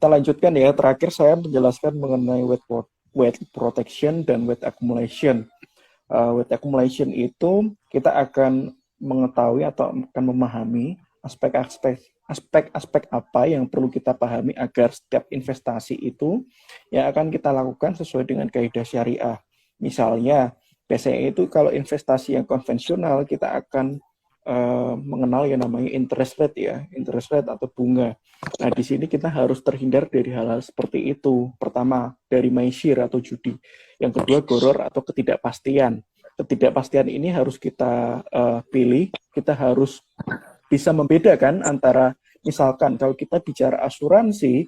kita lanjutkan ya. Terakhir saya menjelaskan mengenai weight protection dan weight accumulation. Weight accumulation itu kita akan mengetahui atau akan memahami aspek-aspek apa yang perlu kita pahami agar setiap investasi itu yang akan kita lakukan sesuai dengan kaidah syariah. Misalnya, biasanya itu kalau investasi yang konvensional kita akan mengenal yang namanya interest rate atau bunga. Nah, di sini kita harus terhindar dari hal-hal seperti itu. Pertama, dari maisir atau judi. Yang kedua, goror atau ketidakpastian. Ketidakpastian ini harus kita pilih. Kita harus bisa membedakan antara, misalkan kalau kita bicara asuransi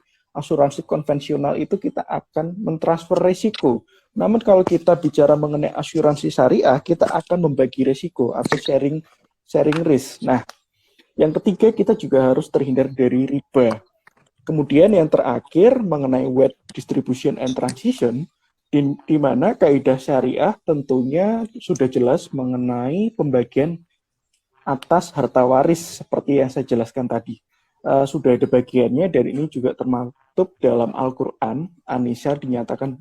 konvensional itu kita akan mentransfer risiko. Namun kalau kita bicara mengenai asuransi syariah, kita akan membagi risiko atau sharing risk. Nah, yang ketiga kita juga harus terhindar dari riba. Kemudian yang terakhir mengenai wealth distribution and transition, di mana kaidah syariah tentunya sudah jelas mengenai pembagian atas harta waris seperti yang saya jelaskan tadi. Sudah ada bagiannya dan ini juga termaktub dalam Al-Quran. An-Nisa dinyatakan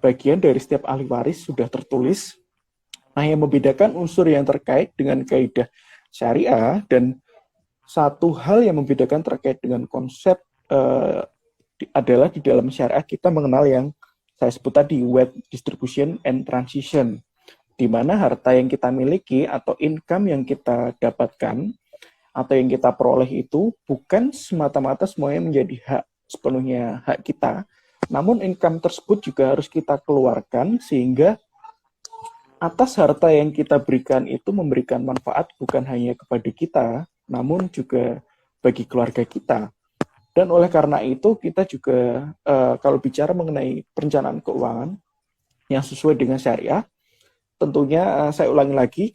bagian dari setiap ahli waris sudah tertulis. Nah, yang membedakan unsur yang terkait dengan kaidah syariah dan satu hal yang membedakan terkait dengan konsep adalah di dalam syariah kita mengenal yang saya sebut tadi, wealth distribution and transition, di mana harta yang kita miliki atau income yang kita dapatkan atau yang kita peroleh itu bukan semata-mata semuanya menjadi hak sepenuhnya hak kita, namun income tersebut juga harus kita keluarkan sehingga atas harta yang kita berikan itu memberikan manfaat bukan hanya kepada kita, namun juga bagi keluarga kita. Dan oleh karena itu kita juga kalau bicara mengenai perencanaan keuangan yang sesuai dengan syariah, tentunya saya ulangi lagi,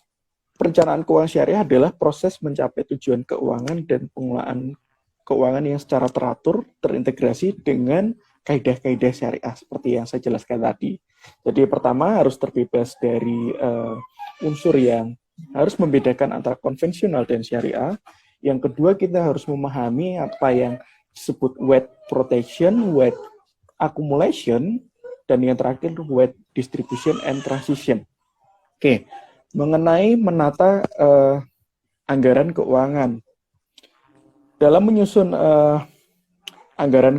perencanaan keuangan syariah adalah proses mencapai tujuan keuangan dan pengelolaan keuangan yang secara teratur, terintegrasi dengan kaidah-kaidah syariah seperti yang saya jelaskan tadi. Jadi pertama harus terbebas dari unsur yang harus membedakan antara konvensional dan syariah. Yang kedua kita harus memahami apa yang disebut wealth protection, wealth accumulation, dan yang terakhir wealth distribution and transition. Oke, mengenai menata anggaran keuangan. Dalam menyusun anggaran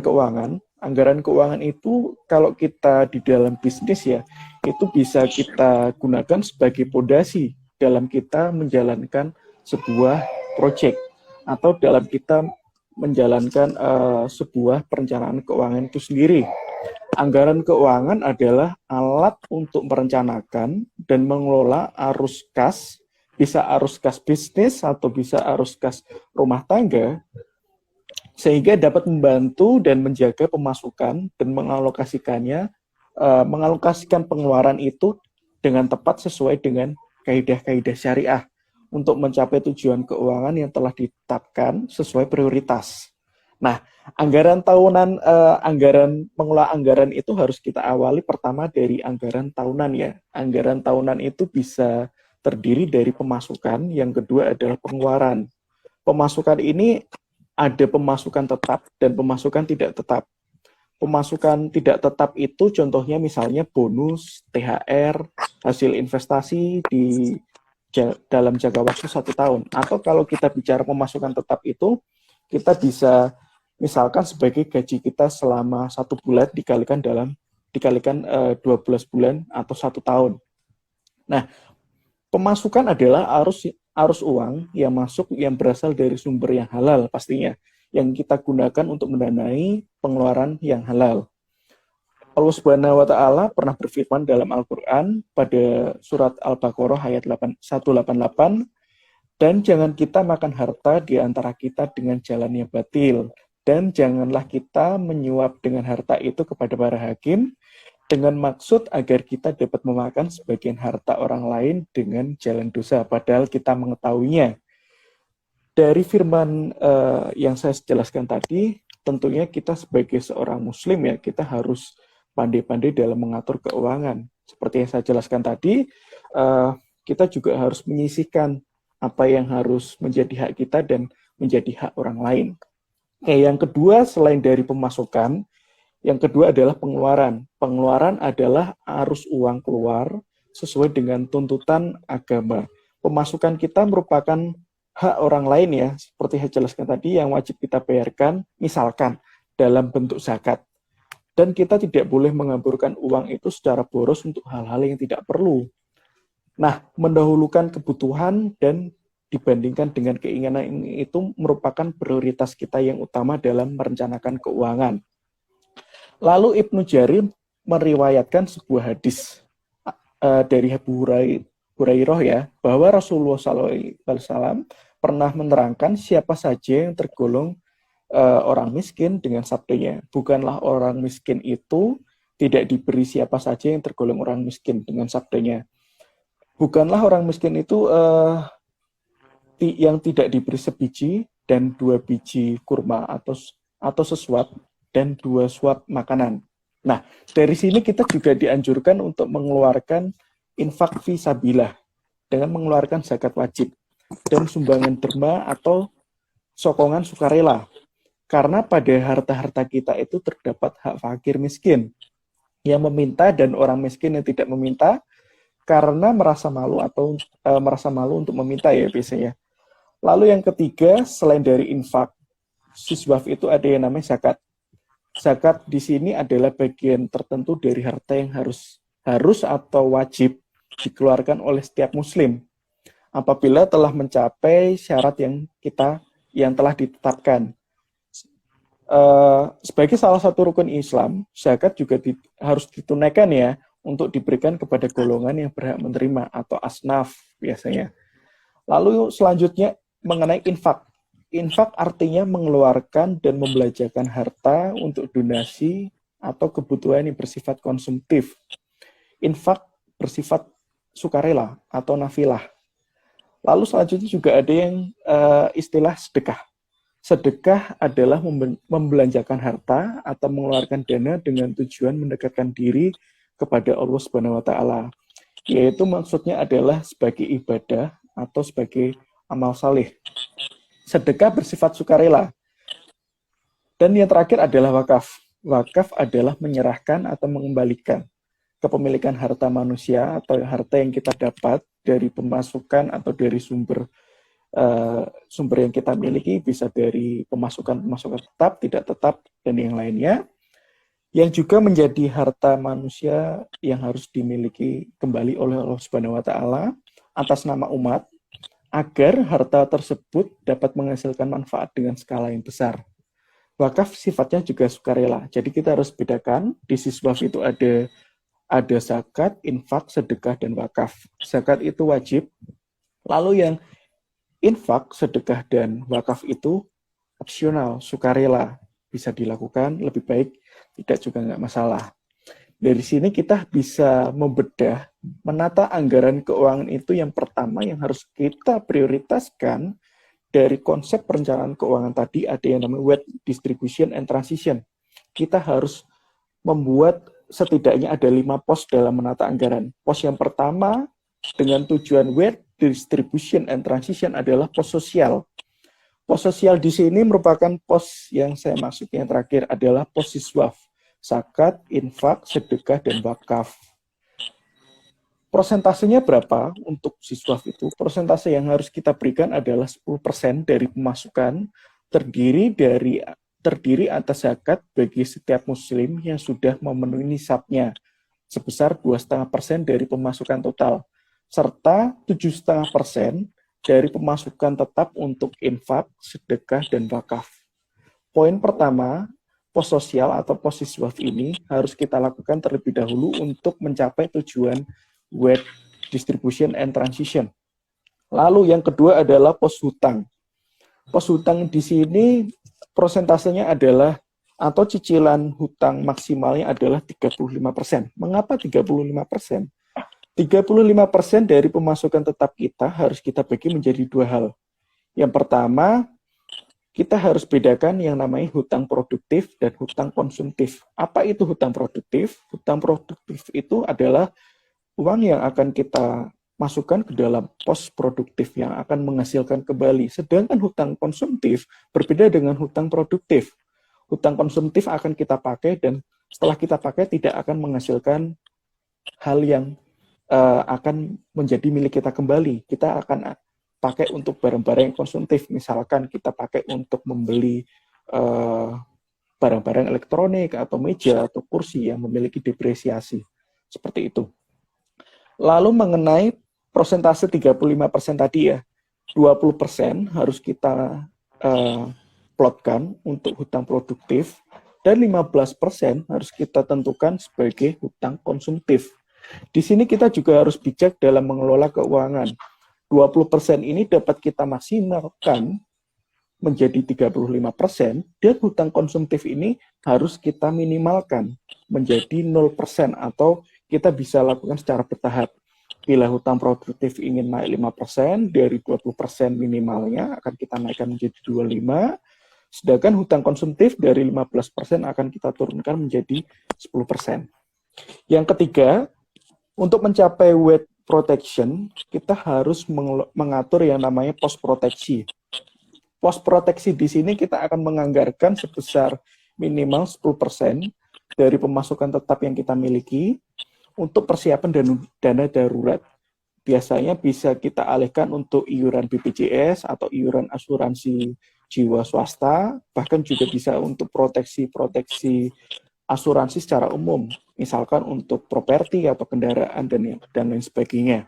keuangan itu kalau kita di dalam bisnis ya, itu bisa kita gunakan sebagai fondasi dalam kita menjalankan sebuah proyek atau dalam kita menjalankan sebuah perencanaan keuangan itu sendiri. Anggaran keuangan adalah alat untuk merencanakan dan mengelola arus kas, bisa arus kas bisnis atau bisa arus kas rumah tangga, sehingga dapat membantu dan menjaga pemasukan dan mengalokasikan pengeluaran itu dengan tepat sesuai dengan kaidah-kaidah syariah untuk mencapai tujuan keuangan yang telah ditetapkan sesuai prioritas. Nah, pengelola anggaran itu harus kita awali pertama dari anggaran tahunan ya. Anggaran tahunan itu bisa terdiri dari pemasukan, yang kedua adalah pengeluaran. Pemasukan ini ada pemasukan tetap dan pemasukan tidak tetap. Pemasukan tidak tetap itu contohnya misalnya bonus, THR, hasil investasi dalam jangka waktu 1 tahun. Atau kalau kita bicara pemasukan tetap itu, kita bisa misalkan sebagai gaji kita selama 1 bulan dikalikan 12 bulan atau 1 tahun. Nah, pemasukan adalah arus uang yang masuk yang berasal dari sumber yang halal pastinya, yang kita gunakan untuk mendanai pengeluaran yang halal. Allah Subhanahu wa Ta'ala pernah berfirman dalam Al-Quran pada surat Al-Baqarah ayat 188, dan jangan kita makan harta di antara kita dengan jalan yang batil, dan janganlah kita menyuap dengan harta itu kepada para hakim dengan maksud agar kita dapat memakan sebagian harta orang lain dengan jalan dosa, padahal kita mengetahuinya. Dari firman yang saya jelaskan tadi, tentunya kita sebagai seorang muslim ya, kita harus pandai-pandai dalam mengatur keuangan. Seperti yang saya jelaskan tadi, kita juga harus menyisihkan apa yang harus menjadi hak kita dan menjadi hak orang lain. Oke, yang kedua selain dari pemasukan, yang kedua adalah pengeluaran. Pengeluaran adalah arus uang keluar sesuai dengan tuntutan agama. Pemasukan kita merupakan hak orang lain ya, seperti saya jelaskan tadi, yang wajib kita bayarkan, misalkan dalam bentuk zakat. Dan kita tidak boleh mengaburkan uang itu secara boros untuk hal-hal yang tidak perlu. Nah, mendahulukan kebutuhan dan dibandingkan dengan keinginan ini itu merupakan prioritas kita yang utama dalam merencanakan keuangan. Lalu Ibnu Jarir meriwayatkan sebuah hadis dari Abu Hurairah ya, bahwa Rasulullah SAW pernah menerangkan siapa saja yang tergolong orang miskin dengan sabdanya, bukanlah orang miskin itu tidak diberi siapa saja yang tergolong orang miskin dengan sabdanya. Bukanlah orang miskin itu yang tidak diberi sebiji dan 2 biji kurma atau sesuap dan 2 suap makanan. Nah, dari sini kita juga dianjurkan untuk mengeluarkan infak fisabilillah dengan mengeluarkan zakat wajib dan sumbangan derma atau sokongan sukarela. Karena pada harta-harta kita itu terdapat hak fakir miskin yang meminta dan orang miskin yang tidak meminta karena merasa malu atau merasa malu untuk meminta ya biasanya. Lalu yang ketiga, selain dari infak, siswaf itu ada yang namanya zakat. Zakat di sini adalah bagian tertentu dari harta yang harus atau wajib dikeluarkan oleh setiap muslim apabila telah mencapai syarat yang telah ditetapkan. Sebagai salah satu rukun Islam, zakat juga harus ditunaikan ya untuk diberikan kepada golongan yang berhak menerima atau asnaf biasanya. Lalu selanjutnya mengenai infak. Infak artinya mengeluarkan dan membelanjakan harta untuk donasi atau kebutuhan yang bersifat konsumtif. Infak bersifat sukarela atau nafilah. Lalu selanjutnya juga ada yang istilah sedekah. Sedekah adalah membelanjakan harta atau mengeluarkan dana dengan tujuan mendekatkan diri kepada Allah Subhanahu wa taala. Yaitu maksudnya adalah sebagai ibadah atau sebagai amal saleh. Sedekah bersifat sukarela. Dan yang terakhir adalah wakaf. Wakaf adalah menyerahkan atau mengembalikan kepemilikan harta manusia atau harta yang kita dapat dari pemasukan atau dari sumber yang kita miliki, bisa dari pemasukan tetap, tidak tetap, dan yang lainnya, yang juga menjadi harta manusia yang harus dimiliki kembali oleh Allah Subhanahu wa taala atas nama umat agar harta tersebut dapat menghasilkan manfaat dengan skala yang besar. Wakaf sifatnya juga sukarela. Jadi kita harus bedakan di siswaf itu ada zakat, infak, sedekah, dan wakaf. Zakat itu wajib. Lalu yang infak, sedekah, dan wakaf itu opsional, sukarela, bisa dilakukan, lebih baik tidak juga nggak masalah. Dari sini kita bisa membedah, menata anggaran keuangan itu yang pertama yang harus kita prioritaskan dari konsep perencanaan keuangan tadi ada yang namanya weight distribution and transition. Kita harus membuat setidaknya ada 5 pos dalam menata anggaran. Pos yang pertama dengan tujuan weight distribution and transition adalah pos sosial. Pos sosial di sini merupakan pos yang saya maksud yang terakhir adalah pos siswaf, zakat, infak, sedekah, dan wakaf. Prosentasenya berapa untuk siswaf itu? Persentase yang harus kita berikan adalah 10% dari pemasukan terdiri atas zakat bagi setiap muslim yang sudah memenuhi nisabnya sebesar 2,5% dari pemasukan total, serta 7,5% dari pemasukan tetap untuk infak, sedekah, dan wakaf. Poin pertama, pos sosial atau pos siswaf ini harus kita lakukan terlebih dahulu untuk mencapai tujuan weight distribution and transition. Lalu yang kedua adalah pos hutang. Pos hutang di sini prosentasenya adalah atau cicilan hutang maksimalnya adalah 35%. Mengapa 35%? 35% dari pemasukan tetap kita harus kita bagi menjadi 2 hal. Yang pertama, kita harus bedakan yang namanya hutang produktif dan hutang konsumtif. Apa itu hutang produktif? Hutang produktif itu adalah uang yang akan kita masukkan ke dalam pos produktif yang akan menghasilkan kembali. Sedangkan hutang konsumtif berbeda dengan hutang produktif. Hutang konsumtif akan kita pakai dan setelah kita pakai tidak akan menghasilkan hal yang akan menjadi milik kita kembali. Kita akan pakai untuk barang-barang yang konsumtif. Misalkan kita pakai untuk membeli barang-barang elektronik atau meja atau kursi yang memiliki depresiasi. Seperti itu. Lalu mengenai persentase 35% tadi ya, 20% harus kita plotkan untuk hutang produktif dan 15% harus kita tentukan sebagai hutang konsumtif. Di sini kita juga harus bijak dalam mengelola keuangan. 20% ini dapat kita maksimalkan menjadi 35% dan hutang konsumtif ini harus kita minimalkan menjadi 0% atau kita bisa lakukan secara bertahap. Bila hutang produktif ingin naik 5%, dari 20% minimalnya akan kita naikkan menjadi 25%, sedangkan hutang konsumtif dari 15% akan kita turunkan menjadi 10%. Yang ketiga, untuk mencapai weight protection, kita harus mengatur yang namanya pos proteksi. Pos proteksi di sini kita akan menganggarkan sebesar minimal 10% dari pemasukan tetap yang kita miliki untuk persiapan dana darurat. Biasanya bisa kita alihkan untuk iuran BPJS atau iuran asuransi jiwa swasta, bahkan juga bisa untuk proteksi asuransi secara umum, misalkan untuk properti atau kendaraan dan lain sebagainya.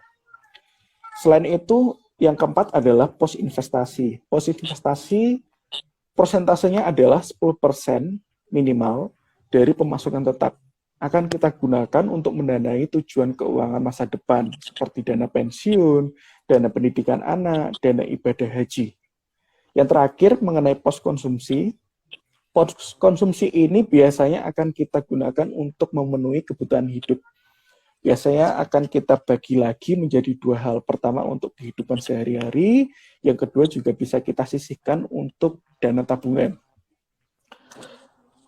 Selain itu, yang keempat adalah pos investasi. Pos investasi persentasenya adalah 10% minimal dari pemasukan tetap. Akan kita gunakan untuk mendanai tujuan keuangan masa depan, seperti dana pensiun, dana pendidikan anak, dana ibadah haji. Yang terakhir, mengenai pos konsumsi. Pos konsumsi ini biasanya akan kita gunakan untuk memenuhi kebutuhan hidup. Biasanya akan kita bagi lagi menjadi dua hal. Pertama untuk kehidupan sehari-hari, yang kedua juga bisa kita sisihkan untuk dana tabungan.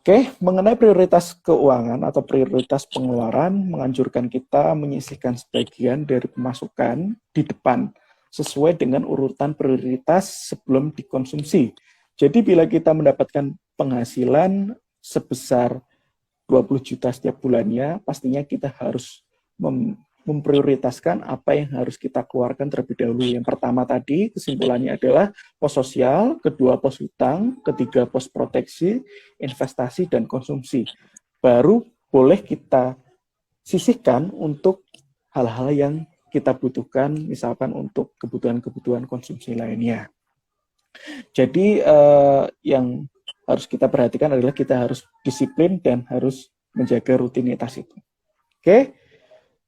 Oke, mengenai prioritas keuangan atau prioritas pengeluaran, menganjurkan kita menyisihkan sebagian dari pemasukan di depan, sesuai dengan urutan prioritas sebelum dikonsumsi. Jadi bila kita mendapatkan penghasilan sebesar 20 juta setiap bulannya, pastinya kita harus memprioritaskan apa yang harus kita keluarkan terlebih dahulu. Yang pertama tadi, kesimpulannya adalah pos sosial, kedua pos hutang, ketiga pos proteksi, investasi, dan konsumsi. Baru boleh kita sisihkan untuk hal-hal yang kita butuhkan, misalkan untuk kebutuhan-kebutuhan konsumsi lainnya. Jadi yang harus kita perhatikan adalah kita harus disiplin dan harus menjaga rutinitas itu. Oke.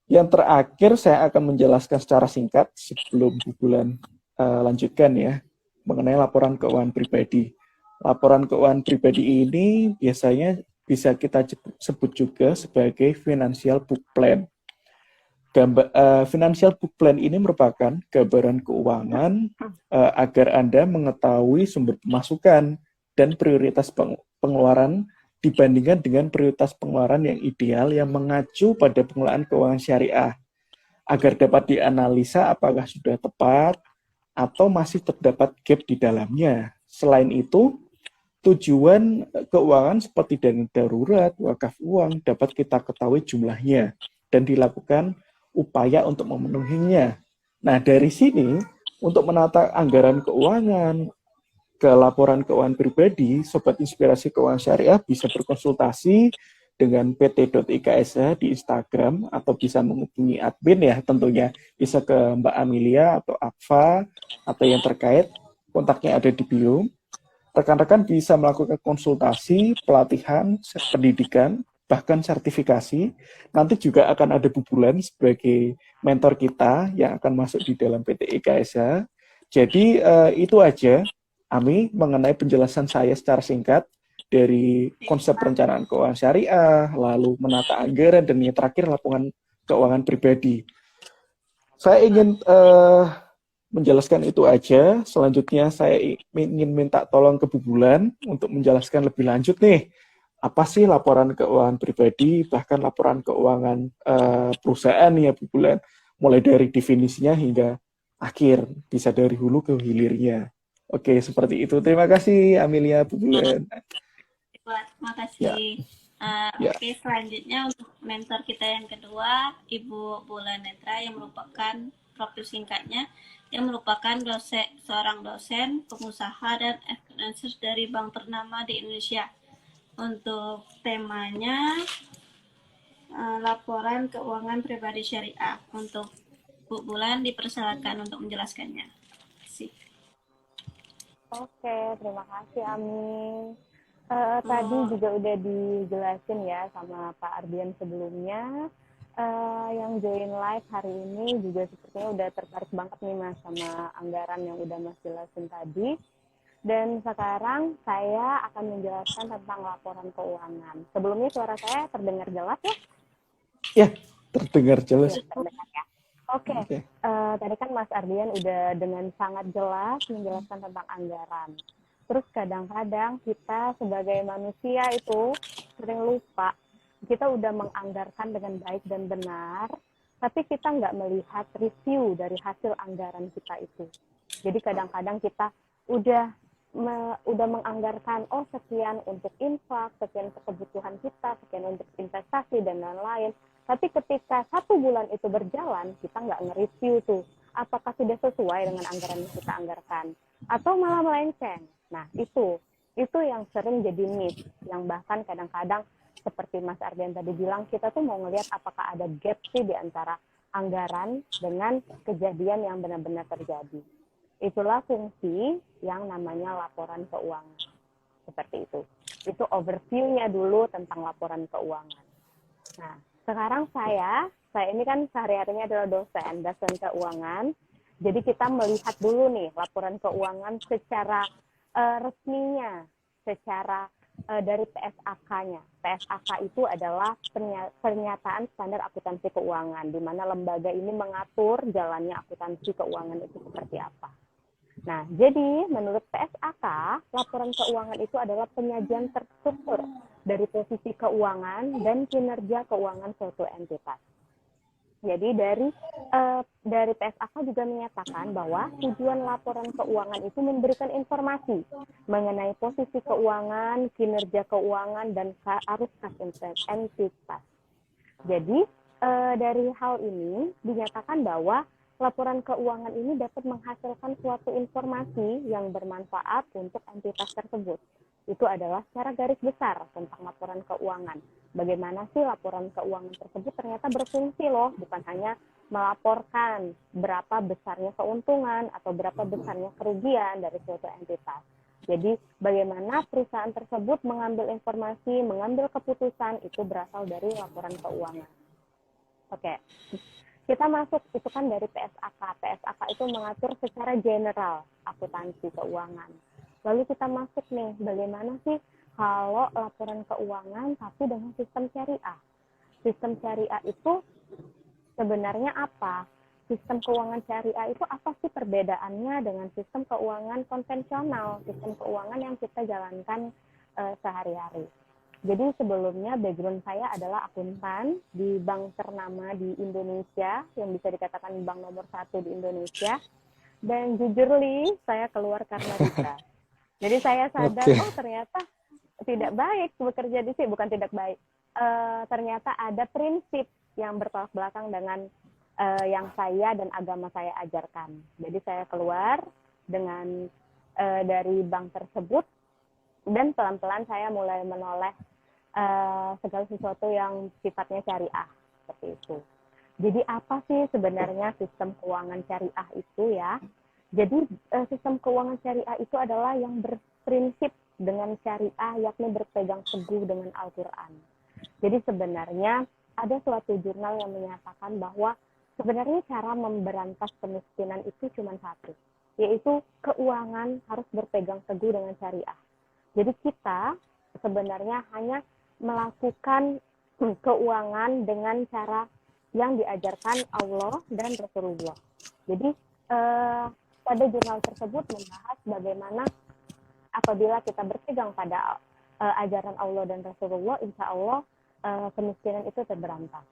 Yang terakhir saya akan menjelaskan secara singkat sebelum Bu Bulan lanjutkan ya, mengenai laporan keuangan pribadi. Laporan keuangan pribadi ini biasanya bisa kita sebut juga sebagai financial book plan. Financial book plan ini merupakan gambaran keuangan agar Anda mengetahui sumber pemasukan dan prioritas pengeluaran dibandingkan dengan prioritas pengeluaran yang ideal yang mengacu pada pengelolaan keuangan syariah, agar dapat dianalisa apakah sudah tepat atau masih terdapat gap di dalamnya. Selain itu, tujuan keuangan seperti dana darurat, wakaf uang dapat kita ketahui jumlahnya dan dilakukan upaya untuk memenuhinya. Nah, dari sini untuk menata anggaran keuangan ke laporan keuangan pribadi, Sobat Inspirasi Keuangan Syariah bisa berkonsultasi dengan pt.iksh di Instagram atau bisa menghubungi admin ya tentunya. Bisa ke Mbak Amelia atau Akfa atau yang terkait, kontaknya ada di bio. Rekan-rekan bisa melakukan konsultasi, pelatihan, pendidikan, bahkan sertifikasi. Nanti juga akan ada Bu Bulan sebagai mentor kita yang akan masuk di dalam PT IKSH. Jadi itu aja Ami mengenai penjelasan saya secara singkat dari konsep perencanaan keuangan syariah, lalu menata anggaran, dan yang terakhir laporan keuangan pribadi. Saya ingin menjelaskan itu aja. Selanjutnya saya ingin minta tolong ke Bu Bulan untuk menjelaskan lebih lanjut nih, apa sih laporan keuangan pribadi, bahkan laporan keuangan perusahaan ya Bu Bulan. mulai dari definisinya hingga akhir, bisa dari hulu ke hilirnya. Oke, seperti itu. Terima kasih Amelia, Bu Bulan. Terima Ya, kasih. ya. Oke, selanjutnya untuk mentor kita yang kedua, Ibu Bulan Netra yang merupakan profil singkatnya, yang merupakan seorang dosen, pengusaha, dan influencer dari bank ternama di Indonesia. Untuk temanya, laporan keuangan pribadi syariah. Untuk Bu Bulan dipersilakan untuk menjelaskannya. Terima kasih. Oke, terima kasih Ami. Tadi Oh, juga udah dijelasin ya sama Pak Ardian sebelumnya. Yang join live hari ini juga sepertinya udah tertarik banget nih Mas sama anggaran yang udah Mas jelasin tadi. Dan sekarang saya akan menjelaskan tentang laporan keuangan. Sebelumnya suara saya terdengar jelas ya? Ya, terdengar jelas. Iya, terdengar ya. Oke, Oke. tadi kan Mas Ardian udah dengan sangat jelas menjelaskan tentang anggaran. Terus kadang-kadang kita sebagai manusia itu sering lupa, kita udah menganggarkan dengan baik dan benar, tapi kita nggak melihat review dari hasil anggaran kita itu. Jadi kadang-kadang kita udah udah menganggarkan, oh sekian untuk infak, sekian untuk kebutuhan kita, sekian untuk investasi, dan lain-lain. Tapi ketika 1 bulan itu berjalan, kita nggak nge-review tuh, apakah sudah sesuai dengan anggaran yang kita anggarkan, atau malah melenceng. Nah, itu yang sering jadi miss, yang bahkan kadang-kadang seperti Mas Ardian tadi bilang, kita tuh mau ngelihat apakah ada gap sih di antara anggaran dengan kejadian yang benar-benar terjadi. Itulah fungsi yang namanya laporan keuangan. Seperti itu. Itu overview-nya dulu tentang laporan keuangan. Nah, sekarang saya ini kan sehari-harinya adalah dosen keuangan. Jadi kita melihat dulu nih laporan keuangan secara resminya, secara dari PSAK-nya. PSAK itu adalah pernyataan standar akuntansi keuangan, di mana lembaga ini mengatur jalannya akuntansi keuangan itu seperti apa. Nah, jadi menurut PSAK, laporan keuangan itu adalah penyajian terstruktur dari posisi keuangan dan kinerja keuangan suatu entitas. Jadi dari PSAK juga menyatakan bahwa tujuan laporan keuangan itu memberikan informasi mengenai posisi keuangan, kinerja keuangan, dan arus kas entitas. Jadi dari hal ini dinyatakan bahwa laporan keuangan ini dapat menghasilkan suatu informasi yang bermanfaat untuk entitas tersebut. Itu adalah secara garis besar tentang laporan keuangan. Bagaimana sih laporan keuangan tersebut ternyata berfungsi loh, bukan hanya melaporkan berapa besarnya keuntungan atau berapa besarnya kerugian dari suatu entitas. Jadi bagaimana perusahaan tersebut mengambil informasi, mengambil keputusan itu berasal dari laporan keuangan. Oke. Kita masuk itu kan dari PSAK. PSAK itu mengatur secara general akuntansi keuangan. Lalu kita masuk nih, bagaimana sih kalau laporan keuangan tapi dengan sistem syariah? Sistem syariah itu sebenarnya apa? Sistem keuangan syariah itu apa sih perbedaannya dengan sistem keuangan konvensional, sistem keuangan yang kita jalankan sehari-hari? Jadi sebelumnya background saya adalah akuntan di bank ternama di Indonesia, yang bisa dikatakan bank nomor 1 di Indonesia. Dan jujur Li, saya keluar karena Rita. Jadi saya sadar, Oke. oh ternyata tidak baik bekerja di sini, bukan tidak baik. Ternyata ada prinsip yang bertolak belakang dengan yang saya dan agama saya ajarkan. Jadi saya keluar dengan dari bank tersebut, dan pelan-pelan saya mulai menoleh segala sesuatu yang sifatnya syariah, seperti itu. Jadi apa sih sebenarnya sistem keuangan syariah itu ya? Jadi sistem keuangan syariah itu adalah yang berprinsip dengan syariah, yakni berpegang teguh dengan Al-Quran. Jadi sebenarnya ada suatu jurnal yang menyatakan bahwa sebenarnya cara memberantas kemiskinan itu cuma satu, yaitu keuangan harus berpegang teguh dengan syariah. Jadi kita sebenarnya hanya melakukan keuangan dengan cara yang diajarkan Allah dan Rasulullah. Jadi pada jurnal tersebut membahas bagaimana apabila kita berpegang pada ajaran Allah dan Rasulullah, insya Allah kemiskinan itu terberantas.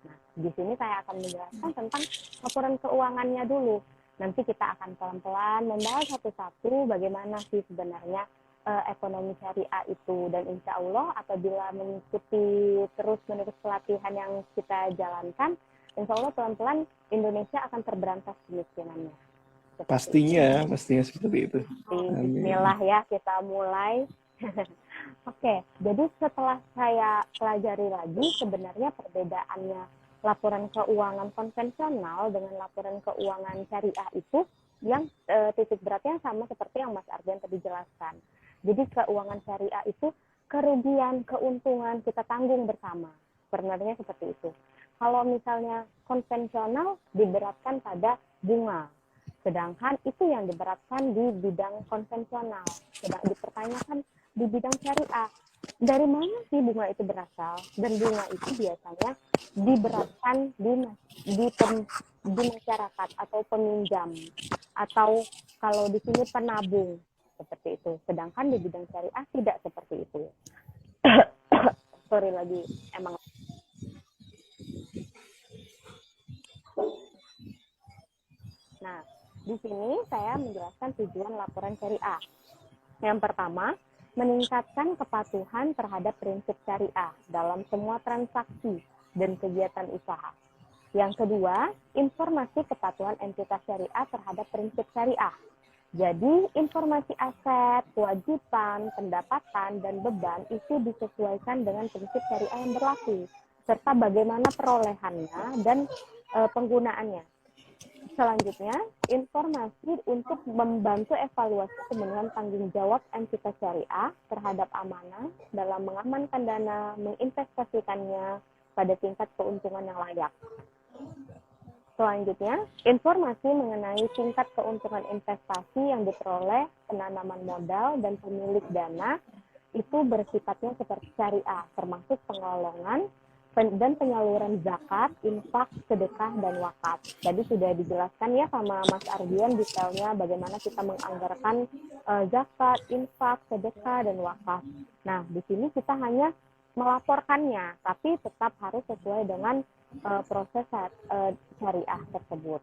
Nah, Di sini saya akan menjelaskan tentang laporan keuangannya dulu. Nanti kita akan pelan-pelan membahas satu-satu bagaimana sih sebenarnya ekonomi syariah itu, dan insya Allah apabila mengikuti terus-menerus pelatihan yang kita jalankan, insya Allah pelan-pelan Indonesia akan terberantas kemiskinannya. Pastinya seperti itu. Bismillah ya, kita mulai. Oke, jadi setelah saya pelajari lagi sebenarnya perbedaannya laporan keuangan konvensional dengan laporan keuangan syariah itu yang titik beratnya sama seperti yang Mas Ardian tadi jelaskan. Jadi keuangan syariah itu kerugian, keuntungan kita tanggung bersama. Sebenarnya seperti itu. Kalau misalnya konvensional diberatkan pada bunga, sedangkan itu yang diberatkan di bidang konvensional. Sedang dipertanyakan di bidang syariah, dari mana sih bunga itu berasal? Dan bunga itu biasanya diberatkan di masyarakat atau peminjam, atau kalau di sini penabung, seperti itu. Sedangkan di bidang syariah tidak seperti itu. Sorry lagi, emang. Nah, di sini saya menjelaskan tujuan laporan syariah. Yang pertama, meningkatkan kepatuhan terhadap prinsip syariah dalam semua transaksi dan kegiatan usaha. Yang kedua, informasi kepatuhan entitas syariah terhadap prinsip syariah. Jadi, informasi aset, kewajiban, pendapatan, dan beban itu disesuaikan dengan prinsip syariah yang berlaku, serta bagaimana perolehannya dan penggunaannya. Selanjutnya, informasi untuk membantu evaluasi pemenuhan tanggung jawab entitas syariah terhadap amanah dalam mengamankan dana, menginvestasikannya pada tingkat keuntungan yang layak. Selanjutnya, informasi mengenai tingkat keuntungan investasi yang diperoleh penanaman modal dan pemilik dana itu bersifatnya seperti syariah, termasuk penggolongan dan penyaluran zakat, infak, sedekah, dan wakaf. Tadi sudah dijelaskan ya sama Mas Ardian detailnya bagaimana kita menganggarkan zakat, infak, sedekah, dan wakaf. Nah, di sini kita hanya melaporkannya, tapi tetap harus sesuai dengan proses syariah tersebut.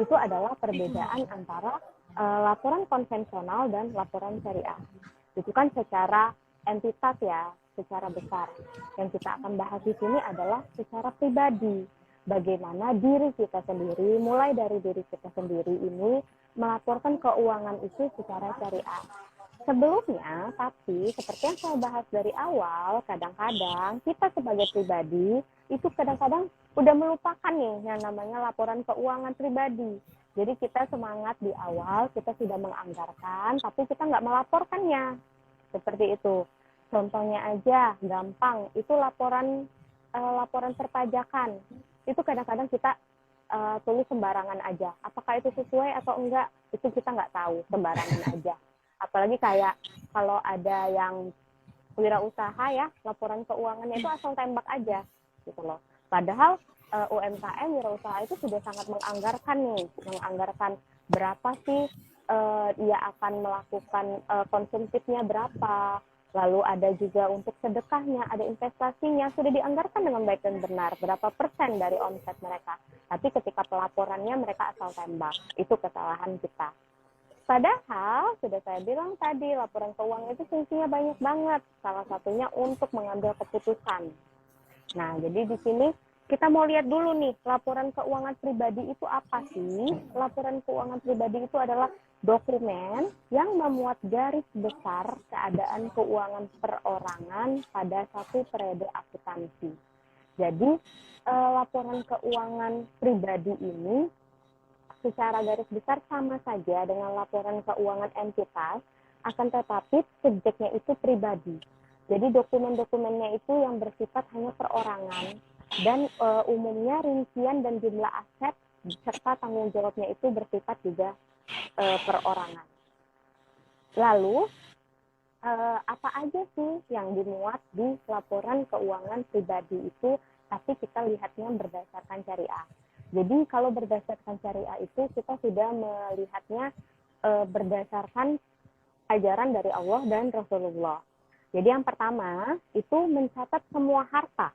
Itu adalah perbedaan antara laporan konvensional dan laporan syariah. Itu kan secara entitas ya, secara besar. Yang kita akan bahas di sini adalah secara pribadi. Bagaimana diri kita sendiri, mulai dari diri kita sendiri ini melaporkan keuangan itu secara syariah. Sebelumnya, tapi seperti yang saya bahas dari awal, kadang-kadang kita sebagai pribadi itu kadang-kadang udah melupakan nih yang namanya laporan keuangan pribadi. Jadi kita semangat di awal, kita sudah menganggarkan, tapi kita nggak melaporkannya. Seperti itu. Contohnya aja, gampang, itu laporan perpajakan. Itu kadang-kadang kita tulis sembarangan aja. Apakah itu sesuai atau enggak, itu kita nggak tahu, sembarangan aja. Apalagi kayak kalau ada yang wirausaha ya, laporan keuangannya itu asal tembak aja gitu loh. Padahal UMKM wirausaha itu sudah sangat menganggarkan berapa sih ia akan melakukan konsumtifnya berapa. Lalu ada juga untuk sedekahnya, ada investasinya, sudah dianggarkan dengan baik dan benar, berapa persen dari omset mereka. Tapi ketika pelaporannya mereka asal tembak, itu kesalahan kita. Padahal, sudah saya bilang tadi, laporan keuangan itu fungsinya banyak banget. Salah satunya untuk mengambil keputusan. Nah, jadi di sini kita mau lihat dulu nih, laporan keuangan pribadi itu apa sih? Laporan keuangan pribadi itu adalah dokumen yang memuat garis besar keadaan keuangan perorangan pada satu periode akuntansi. Jadi, laporan keuangan pribadi ini secara garis besar sama saja dengan laporan keuangan entitas, akan tetapi subjeknya itu pribadi. Jadi dokumen-dokumennya itu yang bersifat hanya perorangan, dan umumnya rincian dan jumlah aset serta tanggung jawabnya itu bersifat juga perorangan. Lalu apa aja sih yang dimuat di laporan keuangan pribadi itu, tapi kita lihatnya berdasarkan syariah. Jadi kalau berdasarkan syariah itu kita sudah melihatnya berdasarkan ajaran dari Allah dan Rasulullah. Jadi yang pertama itu mencatat semua harta.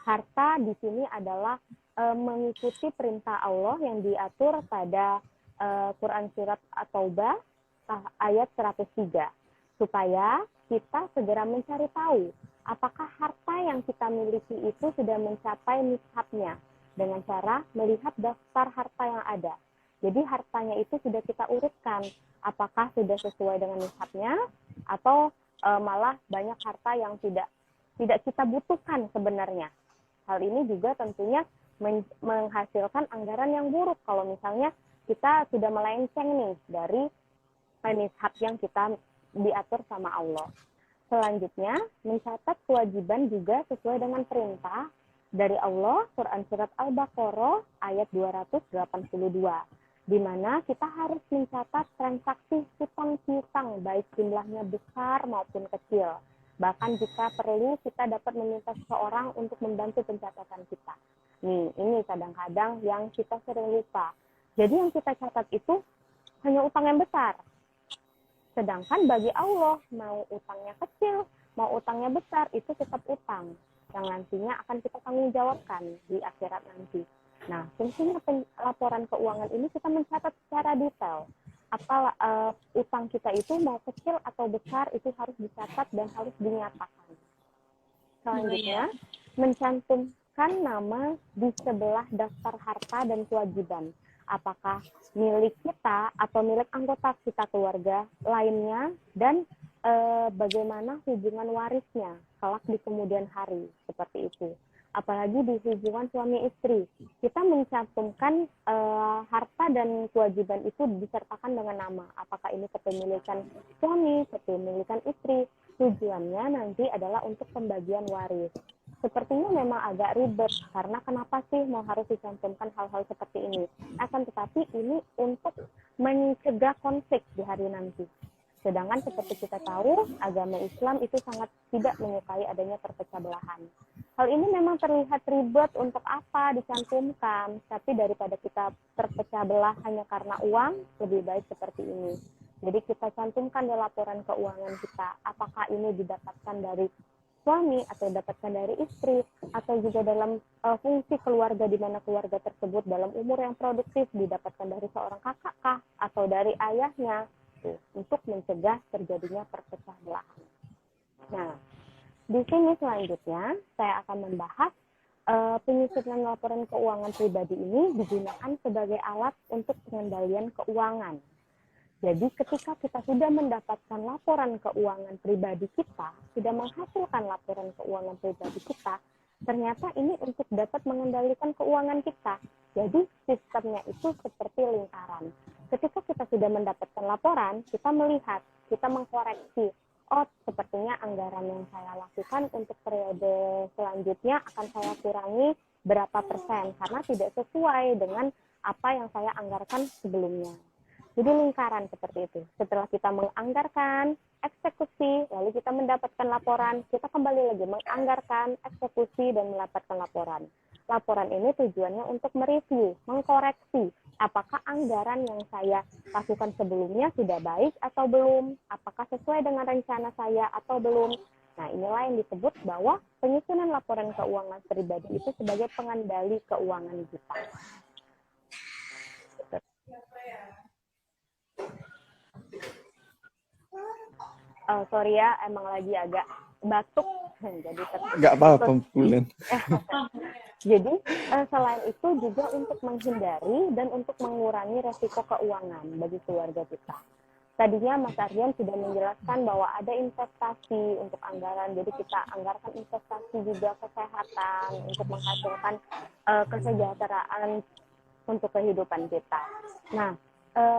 Harta di sini adalah mengikuti perintah Allah yang diatur pada Quran Surat At-Taubah ayat 103. Supaya kita segera mencari tahu apakah harta yang kita miliki itu sudah mencapai nisabnya dengan cara melihat daftar harta yang ada. Jadi hartanya itu sudah kita urutkan, apakah sudah sesuai dengan nisabnya atau malah banyak harta yang tidak kita butuhkan sebenarnya. Hal ini juga tentunya menghasilkan anggaran yang buruk kalau misalnya kita sudah melenceng nih dari nishab yang kita diatur sama Allah. Selanjutnya, mencatat kewajiban juga sesuai dengan perintah dari Allah, Quran Surat Al-Baqarah ayat 282, di mana kita harus mencatat transaksi hutang piutang, baik jumlahnya besar maupun kecil. Bahkan jika perlu, kita dapat meminta seseorang untuk membantu pencatatan kita. Ini kadang-kadang yang kita sering lupa. Jadi yang kita catat itu hanya utang yang besar. Sedangkan bagi Allah, mau utangnya kecil, mau utangnya besar, itu tetap utang. Yang nantinya akan kita tanggung jawabkan di akhirat nanti. Nah, fungsinya laporan keuangan ini kita mencatat secara detail. Apa utang kita itu mau kecil atau besar, itu harus dicatat dan harus dinyatakan. Selanjutnya, mencantumkan nama di sebelah daftar harta dan kewajiban. Apakah milik kita atau milik anggota kita keluarga lainnya, dan bagaimana hubungan warisnya kelak di kemudian hari, seperti itu. Apalagi di hubungan suami istri, kita mencantumkan harta dan kewajiban itu disertakan dengan nama. Apakah ini kepemilikan suami, kepemilikan istri, tujuannya nanti adalah untuk pembagian waris. Sepertinya memang agak ribet, karena kenapa sih mau harus dicantumkan hal-hal seperti ini? Akan tetapi ini untuk mencegah konflik di hari nanti. Sedangkan seperti kita tahu, agama Islam itu sangat tidak menyukai adanya perpecah belahan. Hal ini memang terlihat ribet, untuk apa dicantumkan, tapi daripada kita terpecah belah hanya karena uang, lebih baik seperti ini. Jadi kita cantumkan di laporan keuangan kita, apakah ini didapatkan dari suami atau didapatkan dari istri, atau juga dalam fungsi keluarga, di mana keluarga tersebut dalam umur yang produktif didapatkan dari seorang kakak atau dari ayahnya, untuk mencegah terjadinya perpecah belahan. Nah, di sini selanjutnya saya akan membahas penyusunan laporan keuangan pribadi ini digunakan sebagai alat untuk pengendalian keuangan. Jadi ketika kita sudah mendapatkan laporan keuangan pribadi kita, sudah menghasilkan laporan keuangan pribadi kita, ternyata ini untuk dapat mengendalikan keuangan kita. Jadi sistemnya itu seperti lingkaran. Ketika kita sudah mendapatkan laporan, kita melihat, kita mengkoreksi, oh sepertinya anggaran yang saya lakukan untuk periode selanjutnya akan saya kurangi berapa persen, karena tidak sesuai dengan apa yang saya anggarkan sebelumnya. Jadi lingkaran seperti itu. Setelah kita menganggarkan, eksekusi, lalu kita mendapatkan laporan, kita kembali lagi menganggarkan, eksekusi, dan mendapatkan laporan. Laporan ini tujuannya untuk mereview, mengkoreksi, apakah anggaran yang saya lakukan sebelumnya sudah baik atau belum, apakah sesuai dengan rencana saya atau belum. Nah, inilah yang disebut bahwa penyusunan laporan keuangan pribadi itu sebagai pengendali keuangan kita. Sorry ya, emang lagi agak batuk, jadi nggak apa-apa, Bulan. Jadi selain itu juga untuk menghindari dan untuk mengurangi resiko keuangan bagi keluarga kita. Tadinya Mas Ardian sudah menjelaskan bahwa ada investasi untuk anggaran, jadi kita anggarkan investasi juga kesehatan untuk menghasilkan kesejahteraan untuk kehidupan kita. Nah,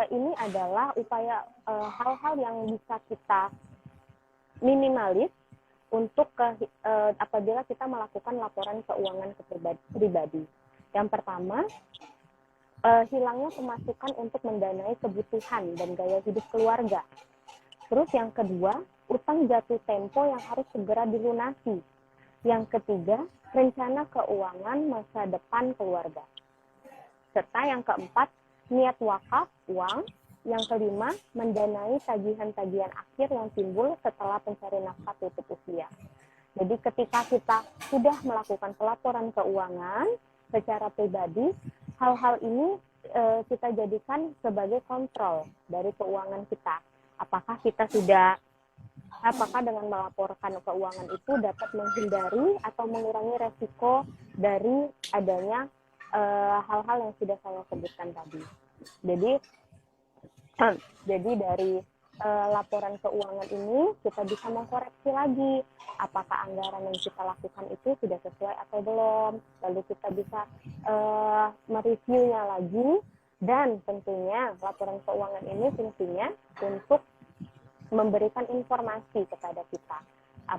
ini adalah upaya hal-hal yang bisa kita minimalis untuk apabila kita melakukan laporan keuangan pribadi. Yang pertama, hilangnya pemasukan untuk mendanai kebutuhan dan gaya hidup keluarga. Terus yang kedua, utang jatuh tempo yang harus segera dilunasi. Yang ketiga, rencana keuangan masa depan keluarga. Serta yang keempat, niat wakaf uang. Yang kelima, mendanai tagihan-tagihan akhir yang timbul setelah pencari nafkah tutup usia. Jadi ketika kita sudah melakukan pelaporan keuangan secara pribadi, hal-hal ini kita jadikan sebagai kontrol dari keuangan kita. Apakah dengan melaporkan keuangan itu dapat menghindari atau mengurangi resiko dari adanya hal-hal yang sudah saya sebutkan tadi. Jadi dari laporan keuangan ini kita bisa mengkoreksi lagi apakah anggaran yang kita lakukan itu sudah sesuai atau belum. Lalu kita bisa mereviewnya lagi, dan tentunya laporan keuangan ini fungsinya untuk memberikan informasi kepada kita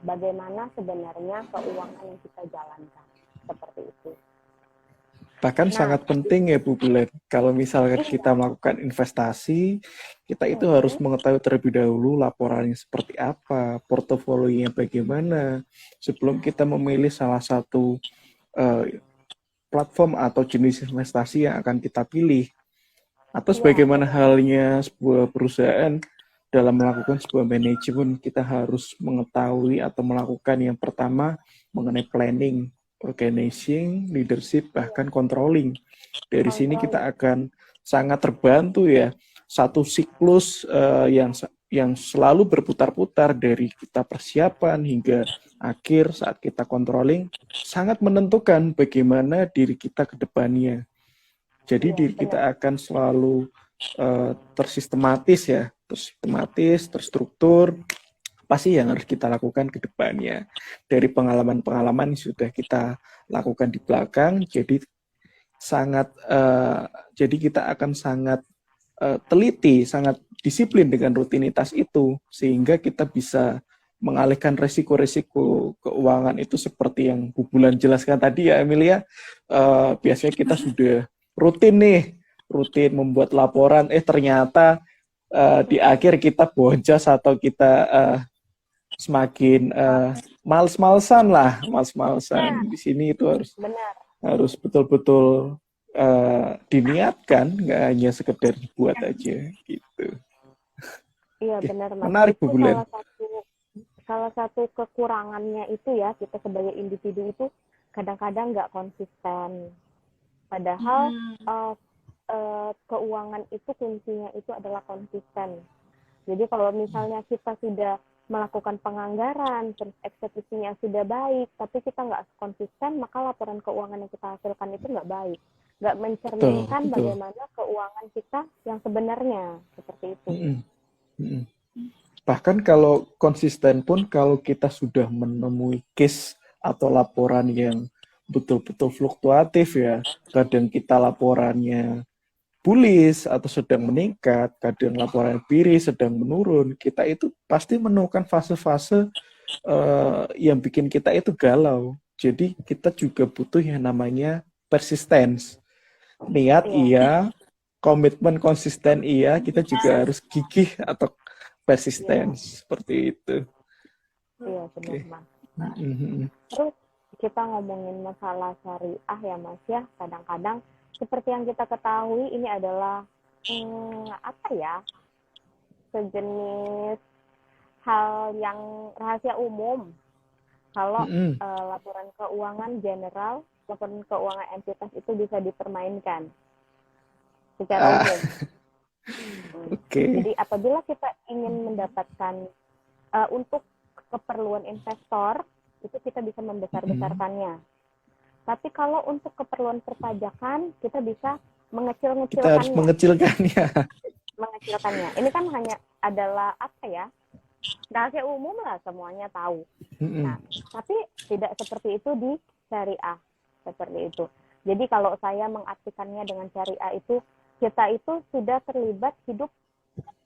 bagaimana sebenarnya keuangan yang kita jalankan, seperti itu. Bahkan sangat penting ya Bu Bulan, kalau misalkan kita melakukan investasi, kita itu harus mengetahui terlebih dahulu laporannya seperti apa, portofolionya bagaimana, sebelum kita memilih salah satu platform atau jenis investasi yang akan kita pilih. Atau sebagaimana halnya sebuah perusahaan, dalam melakukan sebuah manajemen, kita harus mengetahui atau melakukan yang pertama mengenai planning, organizing, leadership, bahkan controlling. Dari sini kita akan sangat terbantu ya, satu siklus yang selalu berputar-putar dari kita persiapan hingga akhir saat kita controlling, sangat menentukan bagaimana diri kita ke depannya. Jadi diri kita akan selalu tersistematis ya, terstruktur, pasti yang harus kita lakukan ke depannya. Dari pengalaman-pengalaman yang sudah kita lakukan di belakang, jadi kita akan sangat teliti, sangat disiplin dengan rutinitas itu, sehingga kita bisa mengalihkan resiko-resiko keuangan itu seperti yang Bu Bulan jelaskan tadi ya Emilia. Biasanya kita sudah rutin membuat laporan, ternyata di akhir kita boncos atau kita semakin males-malesan. Di sini itu harus betul-betul diniatkan, nggak hanya sekedar dibuat aja gitu. Iya benar, Mas. Menarik Bu Bulan. Salah satu kekurangannya itu ya, kita sebagai individu itu kadang-kadang nggak konsisten. Padahal keuangan itu kuncinya itu adalah konsisten. Jadi kalau misalnya kita sudah melakukan penganggaran, terus eksekusinya sudah baik, tapi kita nggak konsisten, maka laporan keuangan yang kita hasilkan itu nggak baik. Nggak mencerminkan bagaimana keuangan kita yang sebenarnya, seperti itu. Bahkan kalau konsisten pun, kalau kita sudah menemui case atau laporan yang betul-betul fluktuatif ya, kadang kita laporannya bullish atau sedang meningkat, kadang laporan BIRI sedang menurun, kita itu pasti menemukan fase-fase yang bikin kita itu galau. Jadi kita juga butuh yang namanya persistence. Niat iya, komitmen konsisten iya, kita juga harus gigih atau persistence, seperti itu. Iya benar Mas. Terus kita ngomongin masalah syariah ya Mas ya, kadang-kadang seperti yang kita ketahui ini adalah sejenis hal yang rahasia umum. Kalau laporan keuangan general, laporan keuangan entitas itu bisa dipermainkan secara umum. Jadi apabila kita ingin mendapatkan untuk keperluan investor, itu kita bisa membesar-besarkannya. Tapi kalau untuk keperluan perpajakan, kita bisa mengecil-ngecilkannya. Kita harus mengecilkannya. Ini kan hanya adalah rahasia umum lah, semuanya tahu. Nah, tapi tidak seperti itu di syariah, seperti itu. Jadi kalau saya mengartikannya dengan syariah itu, kita itu sudah terlibat hidup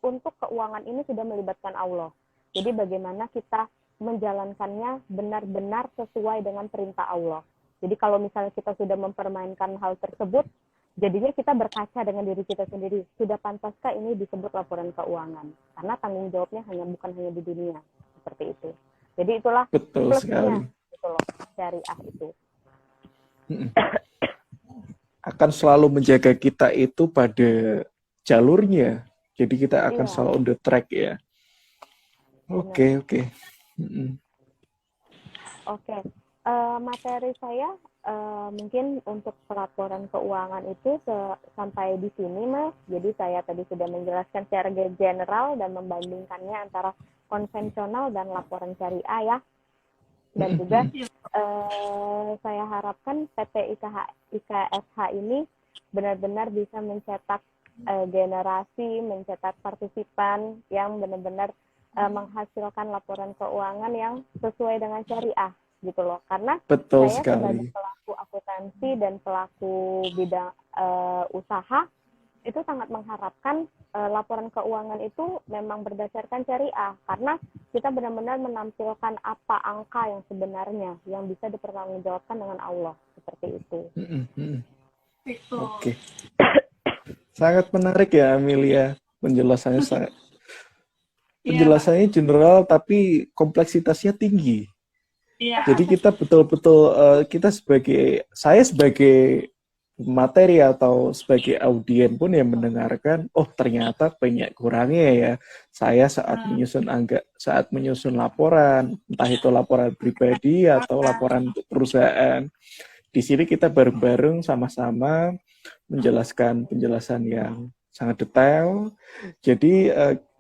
untuk keuangan ini sudah melibatkan Allah. Jadi bagaimana kita menjalankannya benar-benar sesuai dengan perintah Allah. Jadi kalau misalnya kita sudah mempermainkan hal tersebut, jadinya kita berkaca dengan diri kita sendiri. Sudah pantaskah ini disebut laporan keuangan? Karena tanggung jawabnya bukan hanya di dunia. Seperti itu. Jadi itulah plusnya gitu loh, syariah itu. Akan selalu menjaga kita itu pada jalurnya. Jadi kita akan selalu on the track ya. Oke. Oke. Materi saya mungkin untuk pelaporan keuangan itu sampai di sini, Mas. Jadi saya tadi sudah menjelaskan secara general dan membandingkannya antara konvensional dan laporan syariah ya. Dan juga saya harapkan PT IKSH ini benar-benar bisa mencetak generasi, mencetak partisipan yang benar-benar menghasilkan laporan keuangan yang sesuai dengan syariah gitu loh. Karena Betul saya sebagai sekali. pelaku akuntansi dan pelaku bidang usaha itu sangat mengharapkan laporan keuangan itu memang berdasarkan syariah, karena kita benar-benar menampilkan apa angka yang sebenarnya yang bisa dipertanggungjawabkan dengan Allah, seperti itu. Oke. Sangat menarik ya Amelia penjelasannya penjelasannya general tapi kompleksitasnya tinggi. Jadi kita betul-betul saya sebagai materi atau sebagai audien pun yang mendengarkan, oh ternyata banyak kurangnya ya. Saya saat menyusun laporan, entah itu laporan pribadi atau laporan untuk perusahaan. Di sini kita bareng-bareng sama-sama menjelaskan penjelasan yang sangat detail. Jadi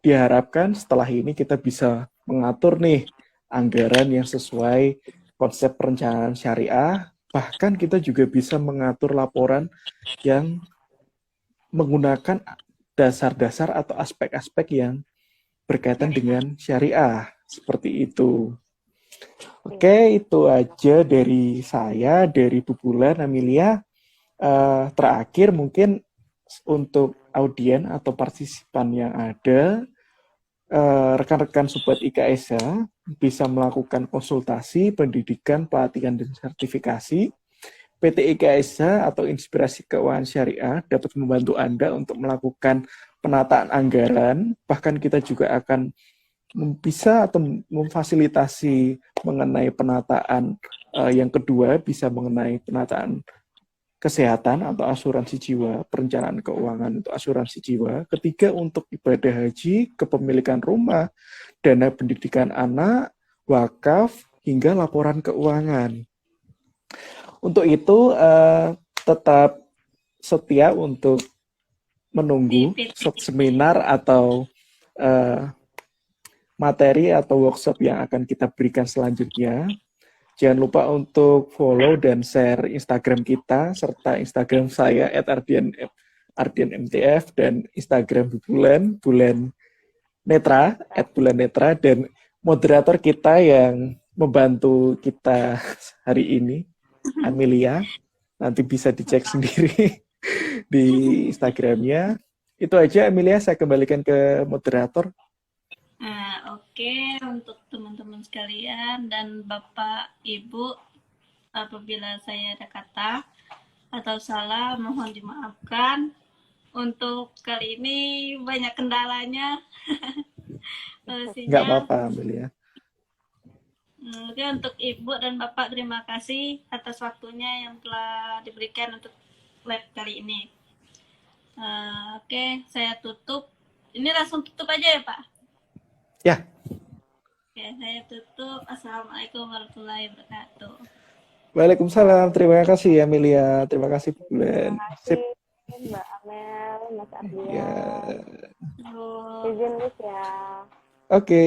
diharapkan setelah ini kita bisa mengatur nih anggaran yang sesuai konsep perencanaan syariah. Bahkan kita juga bisa mengatur laporan yang menggunakan dasar-dasar atau aspek-aspek yang berkaitan dengan syariah. Seperti itu. Oke, itu aja dari saya, dari Bu Bulan, Amelia. Terakhir mungkin untuk audien atau partisipan yang ada, rekan-rekan Sobat IKSH bisa melakukan konsultasi, pendidikan, pelatihan, dan sertifikasi. PT IKSH atau Inspirasi Keuangan Syariah dapat membantu Anda untuk melakukan penataan anggaran. Bahkan kita juga akan bisa atau memfasilitasi mengenai penataan yang kedua, bisa mengenai penataan kesehatan atau asuransi jiwa, perencanaan keuangan untuk asuransi jiwa. Ketiga, untuk ibadah haji, kepemilikan rumah, dana pendidikan anak, wakaf, hingga laporan keuangan. Untuk itu, tetap setia untuk menunggu seminar atau materi atau workshop yang akan kita berikan selanjutnya. Jangan lupa untuk follow dan share Instagram kita, serta Instagram saya @ardianmtf, dan Instagram Bulan Netra, @bulannetra, dan moderator kita yang membantu kita hari ini, Amelia. Nanti bisa dicek sendiri di Instagramnya. Itu aja, Amelia, saya kembalikan ke moderator. Oke, untuk teman-teman sekalian dan Bapak Ibu, apabila saya ada kata atau salah mohon dimaafkan. Untuk kali ini banyak kendalanya. Nggak apa-apa, Amelia. Oke, untuk Ibu dan Bapak terima kasih atas waktunya yang telah diberikan untuk live kali ini. Oke, saya tutup. Ini langsung tutup aja ya, Pak? Ya. Oke, saya tutup. Assalamualaikum warahmatullahi wabarakatuh. Waalaikumsalam. Terima kasih, Amelia. Terima kasih, Bulan. Terima kasih, Mbak Amel, Mas Ardian. Ya. Izin, Lis, ya. Oke.